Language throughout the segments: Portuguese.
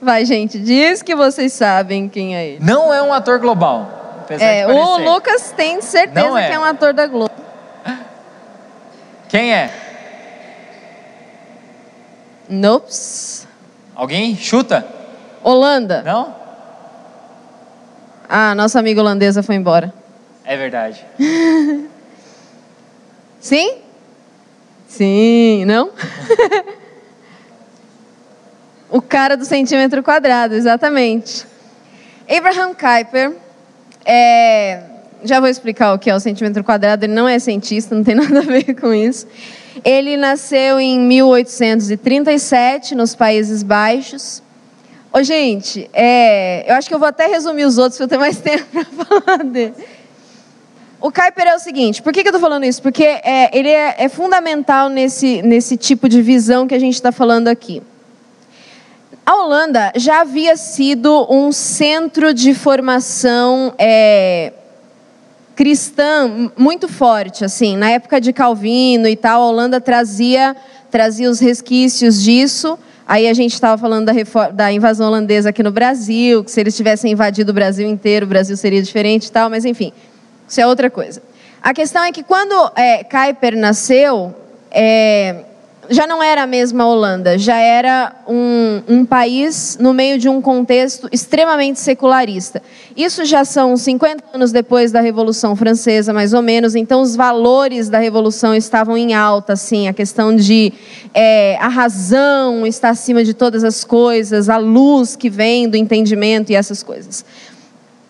Vai, gente, diz que vocês sabem quem é ele. Não é um ator global. O Lucas tem certeza que é um ator da Globo. Quem é? Nops. Alguém chuta? Holanda. Não? Ah, nossa amiga holandesa foi embora. É verdade. Sim? Sim, não? O cara do centímetro quadrado, exatamente. Abraham Kuyper, já vou explicar o que é o centímetro quadrado, ele não é cientista, não tem nada a ver com isso. Ele nasceu em 1837, nos Países Baixos. Ô, gente, eu acho que eu vou até resumir os outros, para eu ter mais tempo para falar dele. O Kuyper é o seguinte, por que eu estou falando isso? Porque ele é fundamental nesse tipo de visão que a gente está falando aqui. A Holanda já havia sido um centro de formação cristã muito forte, assim, na época de Calvino e tal, a Holanda trazia os resquícios disso. Aí a gente estava falando da invasão holandesa aqui no Brasil, que se eles tivessem invadido o Brasil inteiro, o Brasil seria diferente e tal, mas enfim, isso é outra coisa. A questão é que quando Kuyper nasceu, já não era a mesma Holanda, já era um país no meio de um contexto extremamente secularista. Isso já são 50 anos depois da Revolução Francesa, mais ou menos, então os valores da Revolução estavam em alta, assim, a questão de a razão está acima de todas as coisas, a luz que vem do entendimento e essas coisas.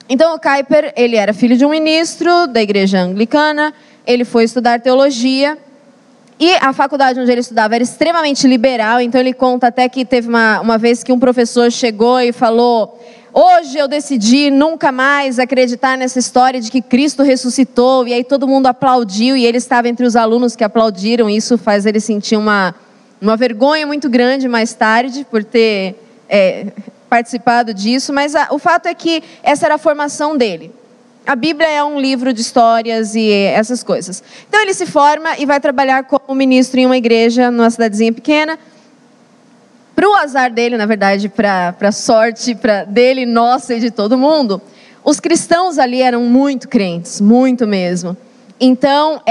Então o Kuyper, ele era filho de um ministro da igreja anglicana, ele foi estudar teologia, e a faculdade onde ele estudava era extremamente liberal, então ele conta até que teve uma vez que um professor chegou e falou: hoje eu decidi nunca mais acreditar nessa história de que Cristo ressuscitou, e aí todo mundo aplaudiu, e ele estava entre os alunos que aplaudiram, e isso faz ele sentir uma vergonha muito grande mais tarde, por ter participado disso, mas o fato é que essa era a formação dele. A Bíblia é um livro de histórias e essas coisas. Então ele se forma e vai trabalhar como ministro em uma igreja, numa cidadezinha pequena. Para o azar dele, na verdade, para a sorte dele, nossa e de todo mundo, os cristãos ali eram muito crentes, muito mesmo. Então,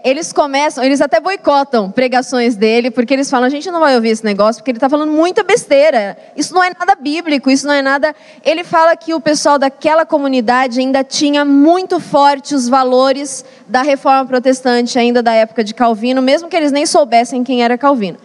eles até boicotam pregações dele, porque eles falam: a gente não vai ouvir esse negócio, porque ele está falando muita besteira. Isso não é nada bíblico, isso não é nada... Ele fala que o pessoal daquela comunidade ainda tinha muito forte os valores da reforma protestante, ainda da época de Calvino, mesmo que eles nem soubessem quem era Calvino.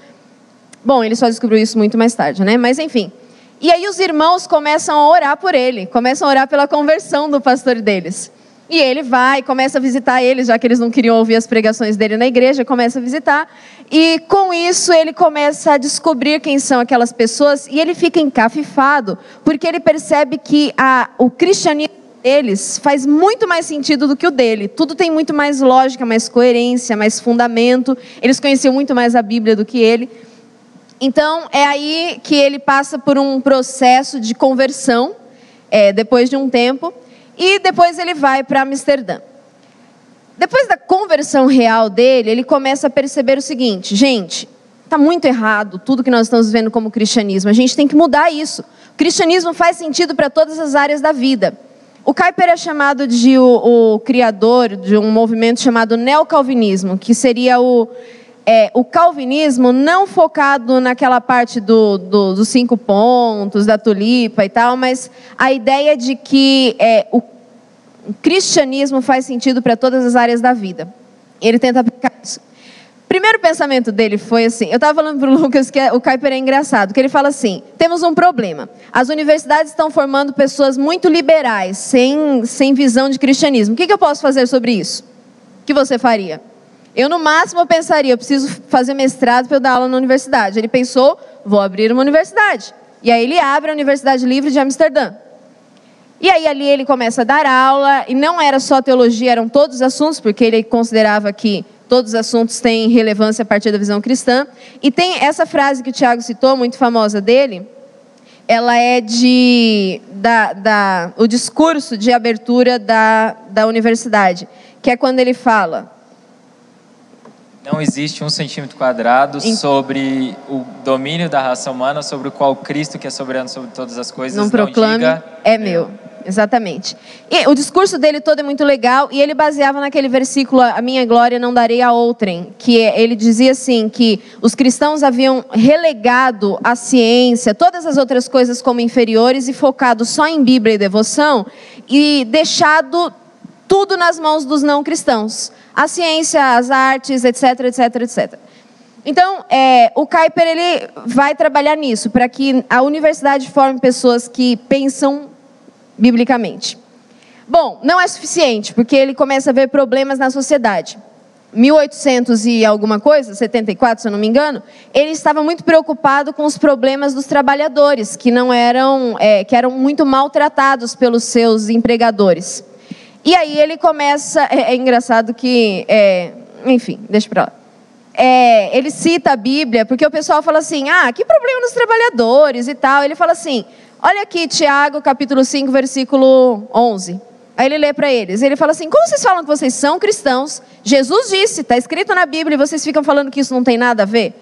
Bom, ele só descobriu isso muito mais tarde, né? Mas enfim. E aí os irmãos começam a orar por ele, começam a orar pela conversão do pastor deles. E ele vai, começa a visitar eles, já que eles não queriam ouvir as pregações dele na igreja, começa a visitar. E com isso ele começa a descobrir quem são aquelas pessoas, e ele fica encafifado, porque ele percebe que o cristianismo deles faz muito mais sentido do que o dele. Tudo tem muito mais lógica, mais coerência, mais fundamento. Eles conheciam muito mais a Bíblia do que ele. Então é aí que ele passa por um processo de conversão, depois de um tempo. E depois ele vai para Amsterdã. Depois da conversão real dele, ele começa a perceber o seguinte: gente, está muito errado tudo que nós estamos vendo como cristianismo. A gente tem que mudar isso. O cristianismo faz sentido para todas as áreas da vida. O Kuyper é chamado de o criador de um movimento chamado neocalvinismo, que seria o calvinismo não focado naquela parte dos 5 pontos, da tulipa e tal, mas a ideia de que o cristianismo faz sentido para todas as áreas da vida. Ele tenta aplicar isso. O primeiro pensamento dele foi assim, eu estava falando para o Lucas que o Kuyper é engraçado, que ele fala assim: temos um problema, as universidades estão formando pessoas muito liberais, sem visão de cristianismo. O que eu posso fazer sobre isso? O que você faria? Eu, no máximo, pensaria: eu preciso fazer mestrado para eu dar aula na universidade. Ele pensou: vou abrir uma universidade. E aí ele abre a Universidade Livre de Amsterdã. E aí ali ele começa a dar aula, e não era só teologia, eram todos os assuntos, porque ele considerava que todos os assuntos têm relevância a partir da visão cristã. E tem essa frase que o Tiago citou, muito famosa dele, ela é o discurso de abertura da universidade, que é quando ele fala... Não existe 1 centímetro quadrado sobre o domínio da raça humana, sobre o qual Cristo, que é soberano sobre todas as coisas, não proclame, diga, é meu. Exatamente. E o discurso dele todo é muito legal, e ele baseava naquele versículo, a minha glória não darei a outrem, que ele dizia assim, que os cristãos haviam relegado a ciência, todas as outras coisas como inferiores, e focado só em Bíblia e devoção, e deixado tudo nas mãos dos não cristãos. A ciência, as artes, etc, etc, etc. Então, o Kuyper, ele vai trabalhar nisso, para que a universidade forme pessoas que pensam biblicamente. Bom, não é suficiente, porque ele começa a ver problemas na sociedade. 1800 e alguma coisa, 74, se eu não me engano, ele estava muito preocupado com os problemas dos trabalhadores, que eram muito maltratados pelos seus empregadores. E aí ele começa, é engraçado que, enfim, deixa pra lá. Ele cita a Bíblia, porque o pessoal fala assim, que problema dos trabalhadores e tal. Ele fala assim, olha aqui Tiago, capítulo 5, versículo 11. Aí ele lê para eles, ele fala assim, como vocês falam que vocês são cristãos? Jesus disse, está escrito na Bíblia, e vocês ficam falando que isso não tem nada a ver?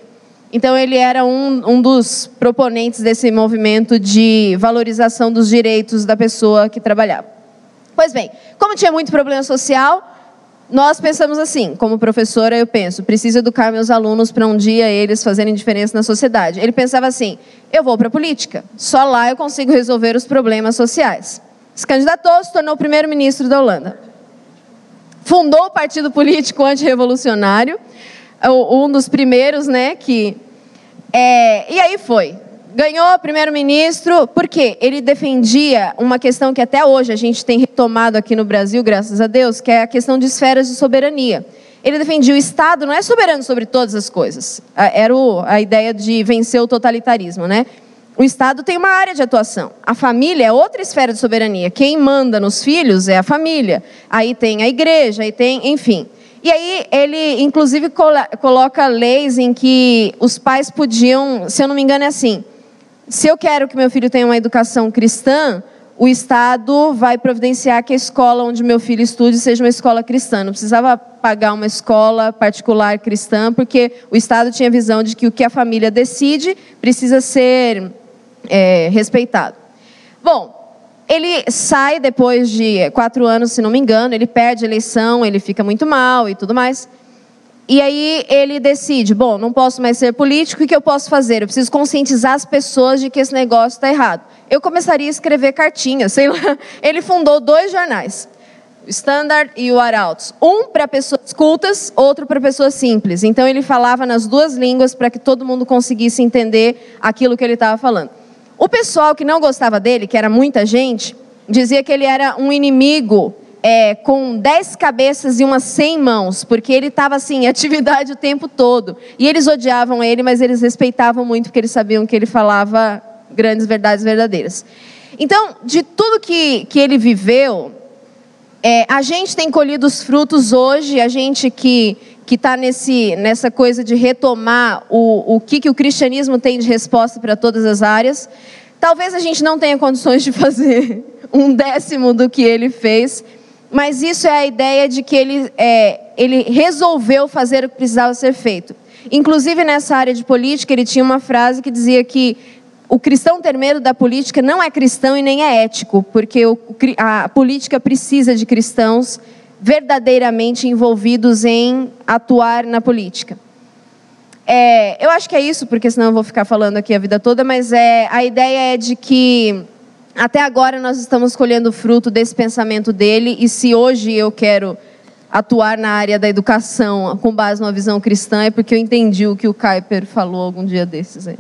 Então ele era um dos proponentes desse movimento de valorização dos direitos da pessoa que trabalhava. Pois bem, como tinha muito problema social, nós pensamos assim, como professora eu penso, preciso educar meus alunos para um dia eles fazerem diferença na sociedade. Ele pensava assim, eu vou para a política, só lá eu consigo resolver os problemas sociais. Se candidatou, se tornou primeiro-ministro da Holanda. Fundou o partido político antirrevolucionário, um dos primeiros, né, e aí foi. Ganhou primeiro-ministro, porque ele defendia uma questão que até hoje a gente tem retomado aqui no Brasil, graças a Deus, que é a questão de esferas de soberania. Ele defendia o Estado não é soberano sobre todas as coisas. Era a ideia de vencer o totalitarismo, né? O Estado tem uma área de atuação. A família é outra esfera de soberania. Quem manda nos filhos é a família. Aí tem a igreja, aí tem, enfim. E aí ele, inclusive, coloca leis em que os pais podiam, se eu não me engano é assim, se eu quero que meu filho tenha uma educação cristã, o Estado vai providenciar que a escola onde meu filho estude seja uma escola cristã. Não precisava pagar uma escola particular cristã, porque o Estado tinha a visão de que o que a família decide precisa ser respeitado. Bom, ele sai depois de 4 anos, se não me engano, ele perde a eleição, ele fica muito mal e tudo mais. E aí ele decide, bom, não posso mais ser político, o que eu posso fazer? Eu preciso conscientizar as pessoas de que esse negócio está errado. Eu começaria a escrever cartinhas, sei lá. Ele fundou 2 jornais, o Standard e o Arautos. Um para pessoas cultas, outro para pessoas simples. Então ele falava nas 2 línguas para que todo mundo conseguisse entender aquilo que ele estava falando. O pessoal que não gostava dele, que era muita gente, dizia que ele era um inimigo com 10 cabeças e umas 100 mãos, porque ele estava assim, em atividade o tempo todo. E eles odiavam ele, mas eles respeitavam muito, porque eles sabiam que ele falava grandes verdades verdadeiras. Então, de tudo que ele viveu, a gente tem colhido os frutos hoje, a gente que está nessa coisa de retomar o que o cristianismo tem de resposta para todas as áreas. Talvez a gente não tenha condições de fazer 1/10 do que ele fez, mas isso é a ideia de que ele resolveu fazer o que precisava ser feito. Inclusive, nessa área de política, ele tinha uma frase que dizia que o cristão ter medo da política não é cristão e nem é ético, porque a política precisa de cristãos verdadeiramente envolvidos em atuar na política. Eu acho que é isso, porque senão eu vou ficar falando aqui a vida toda, mas a ideia é de que até agora nós estamos colhendo o fruto desse pensamento dele, e se hoje eu quero atuar na área da educação com base numa visão cristã, é porque eu entendi o que o Kuyper falou algum dia desses aí.